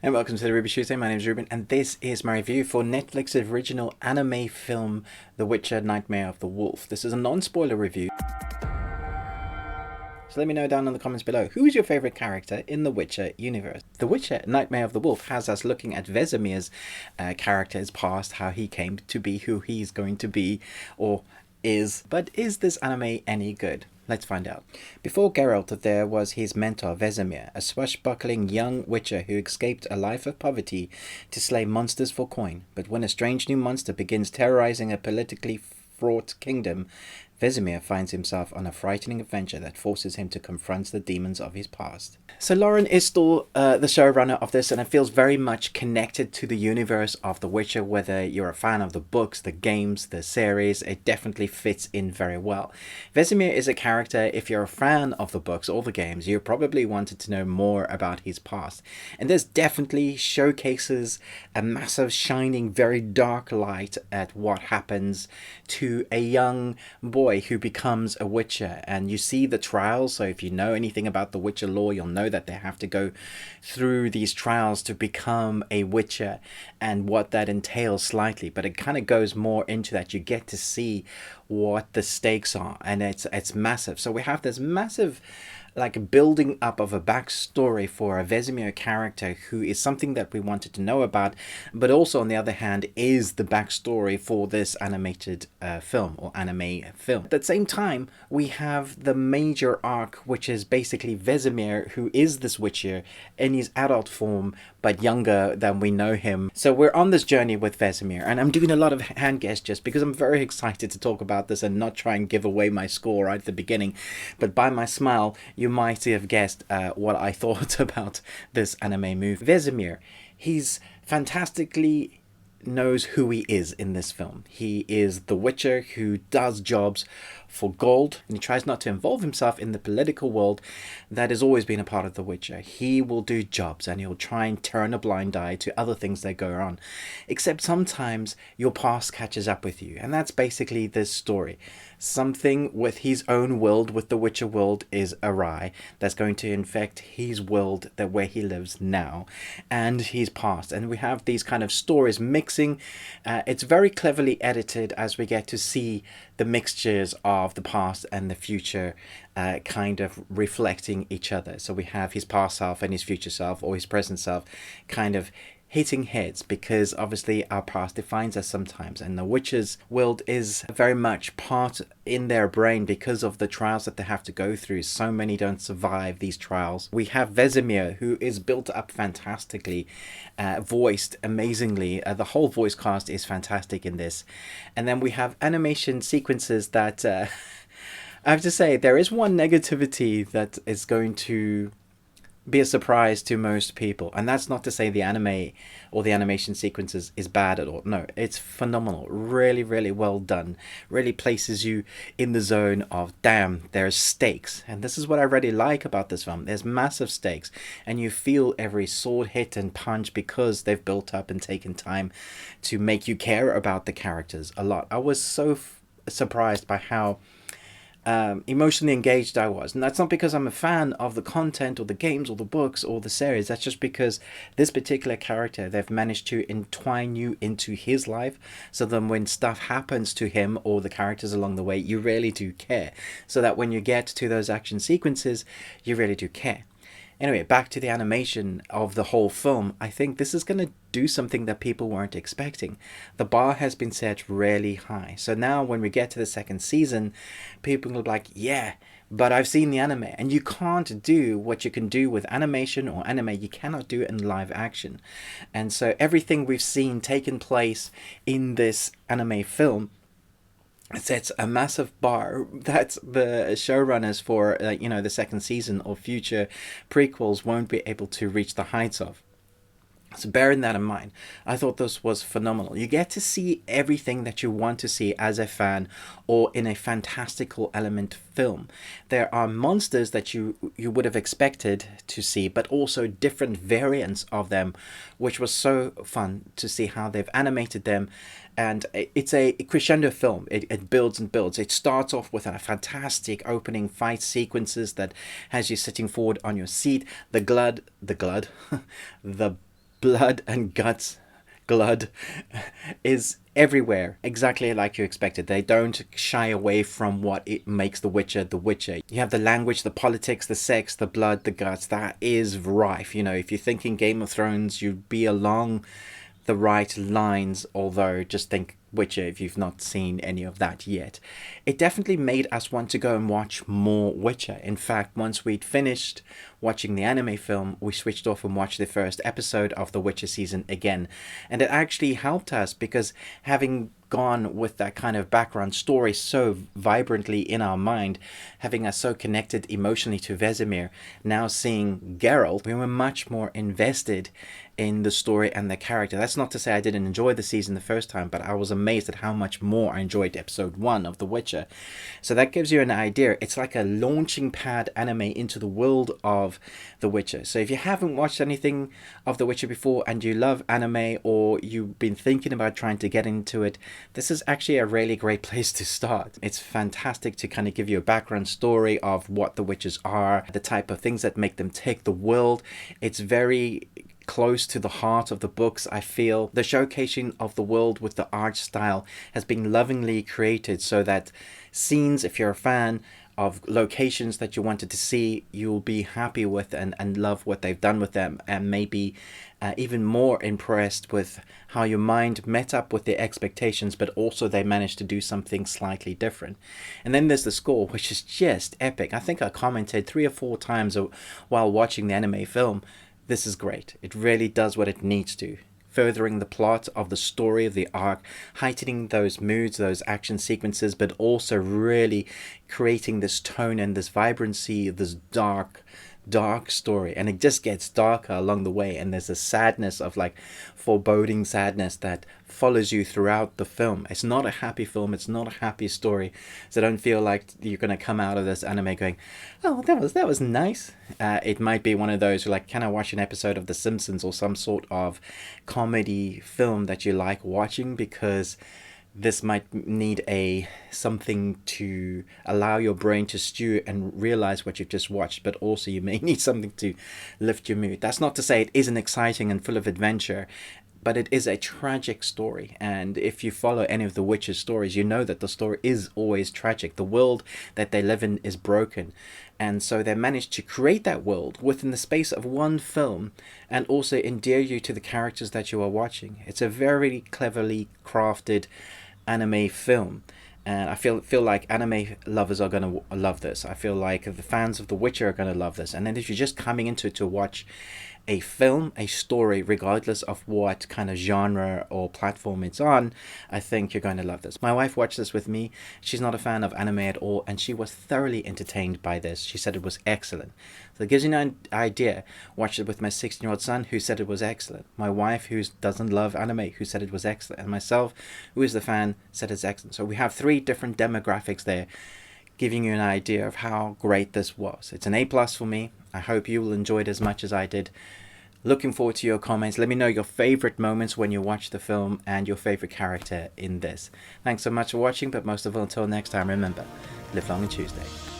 And welcome to the Ruby Tuesday. My name is Ruben, and this is my review for Netflix's original anime film, The Witcher: Nightmare of the Wolf. This is a non-spoiler review. So let me know down in the comments below, who is your favorite character in the Witcher universe? The Witcher: Nightmare of the Wolf has us looking at Vesemir's character's past, how he came to be who he's going to be, or is. But is this anime any good? Let's find out. Before Geralt, there was his mentor Vesemir, a swashbuckling young witcher who escaped a life of poverty to slay monsters for coin. But when a strange new monster begins terrorizing a politically fraught kingdom, Vesemir finds himself on a frightening adventure that forces him to confront the demons of his past. So Lauren is still the showrunner of this, and it feels very much connected to the universe of The Witcher. Whether you're a fan of the books, the games, the series, it definitely fits in very well. Vesemir is a character, if you're a fan of the books or the games, you probably wanted to know more about his past. And this definitely showcases a massive, shining, very dark light at what happens to a young boy who becomes a witcher. And you see the trials, so if you know anything about the Witcher lore, you'll know that they have to go through these trials to become a witcher and what that entails slightly, but it kind of goes more into that. You get to see what the stakes are, and it's massive. So we have this massive like building up of a backstory for a Vesemir character who is something that we wanted to know about, but also on the other hand is the backstory for this animated film or anime film. At the same time, we have the major arc, which is basically Vesemir, who is this witcher in his adult form, but younger than we know him. So we're on this journey with Vesemir, and I'm doing a lot of hand gestures because I'm very excited to talk about this and not try and give away my score right at the beginning. But by my smile, you might have guessed what I thought about this anime movie. Vesemir, he's fantastically knows who he is in this film. He is the witcher who does jobs for gold, and he tries not to involve himself in the political world that has always been a part of the Witcher. He will do jobs and he'll try and turn a blind eye to other things that go on, except sometimes your past catches up with you, and that's basically this story. Something with his own world, with the Witcher world, is awry, that's going to infect his world, that where he lives now, and his past. And we have these kind of stories mixing. It's very cleverly edited as we get to see the mixtures of the past and the future kind of reflecting each other. So we have his past self and his future self, or his present self, kind of hitting heads, because obviously our past defines us sometimes, and the witcher's world is very much part in their brain because of the trials that they have to go through. So many don't survive these trials. We have Vesemir, who is built up fantastically, voiced amazingly. The whole voice cast is fantastic in this. And then we have animation sequences that I have to say, there is one negativity that is going to be a surprise to most people, and that's not to say the anime or the animation sequences is bad at all. No, it's phenomenal, really well done, really places you in the zone of damn, there's stakes. And this is what I really like about this film. There's massive stakes, and you feel every sword hit and punch because they've built up and taken time to make you care about the characters a lot. I was so surprised by how emotionally engaged I was, and that's not because I'm a fan of the content or the games or the books or the series. That's just because this particular character, they've managed to entwine you into his life, so then when stuff happens to him or the characters along the way, you really do care, so that when you get to those action sequences, you really do care. Anyway, back to the animation of the whole film. I think this is going to do something that people weren't expecting. The bar has been set really high. So now when we get to the second season, people will be like, yeah, but I've seen the anime. And you can't do what you can do with animation or anime. You cannot do it in live action. And so everything we've seen taking place in this anime film sets a massive bar that the showrunners for the second season or future prequels won't be able to reach the heights of. So bearing that in mind, I thought this was phenomenal. You get to see everything that you want to see as a fan or in a fantastical element film. There are monsters that you would have expected to see, but also different variants of them, which was so fun to see how they've animated them. And it's a crescendo film. It builds and builds. It starts off with a fantastic opening fight sequences that has you sitting forward on your seat. The blood and guts, blood, is everywhere, exactly like you expected. They don't shy away from what it makes The Witcher The Witcher. You have the language, the politics, the sex, the blood, the guts. That is rife. You know, if you're thinking Game of Thrones, you'd be along the right lines, although just think Witcher if you've not seen any of that yet. It definitely made us want to go and watch more Witcher. In fact, once we'd finished watching the anime film, we switched off and watched the first episode of the Witcher season again. And it actually helped us because having gone with that kind of background story so vibrantly in our mind, having us so connected emotionally to Vesemir, now seeing Geralt, we were much more invested in the story and the character. That's not to say I didn't enjoy the season the first time, but I was amazed at how much more I enjoyed episode 1 of The Witcher. So that gives you an idea. It's like a launching pad anime into the world of The Witcher. So if you haven't watched anything of The Witcher before and you love anime, or you've been thinking about trying to get into it, this is actually a really great place to start. It's fantastic to kind of give you a background story of what the Witchers are, the type of things that make them tick, the world. It's very close to the heart of the books, I feel. The showcasing of the world with the art style has been lovingly created so that scenes, if you're a fan of locations that you wanted to see, you'll be happy with and love what they've done with them, and maybe even more impressed with how your mind met up with the expectations, but also they managed to do something slightly different. And then there's the score, which is just epic. I think I commented 3 or 4 times while watching the anime film, this is great. It really does what it needs to. Furthering the plot of the story of the arc, heightening those moods, those action sequences, but also really creating this tone and this vibrancy, this dark story. And it just gets darker along the way, and there's a sadness of like foreboding sadness that follows you throughout the film. It's not a happy film, it's not a happy story, so don't feel like you're going to come out of this anime going, oh, that was nice. It might be one of those who like, can I watch an episode of The Simpsons or some sort of comedy film that you like watching, because this might need something to allow your brain to stew and realize what you've just watched, but also you may need something to lift your mood. That's not to say it isn't exciting and full of adventure, but it is a tragic story. And if you follow any of the Witcher's stories, you know that the story is always tragic. The world that they live in is broken. And so they managed to create that world within the space of one film and also endear you to the characters that you are watching. It's a very cleverly crafted anime film, and I feel like anime lovers are going to love this. I feel like the fans of The Witcher are going to love this. And then if you're just coming into it to watch a film, a story, regardless of what kind of genre or platform it's on, I think you're going to love this. My wife watched this with me. She's not a fan of anime at all, and she was thoroughly entertained by this. She said it was excellent. So it gives you an idea. Watched it with my 16-year-old son, who said it was excellent. My wife, who doesn't love anime, who said it was excellent. And myself, who is the fan, said it's excellent. So we have 3 different demographics there, giving you an idea of how great this was. It's an A+ for me. I hope you will enjoy it as much as I did. Looking forward to your comments. Let me know your favorite moments when you watch the film and your favorite character in this. Thanks so much for watching, but most of all, until next time, remember, live long and Tuesday.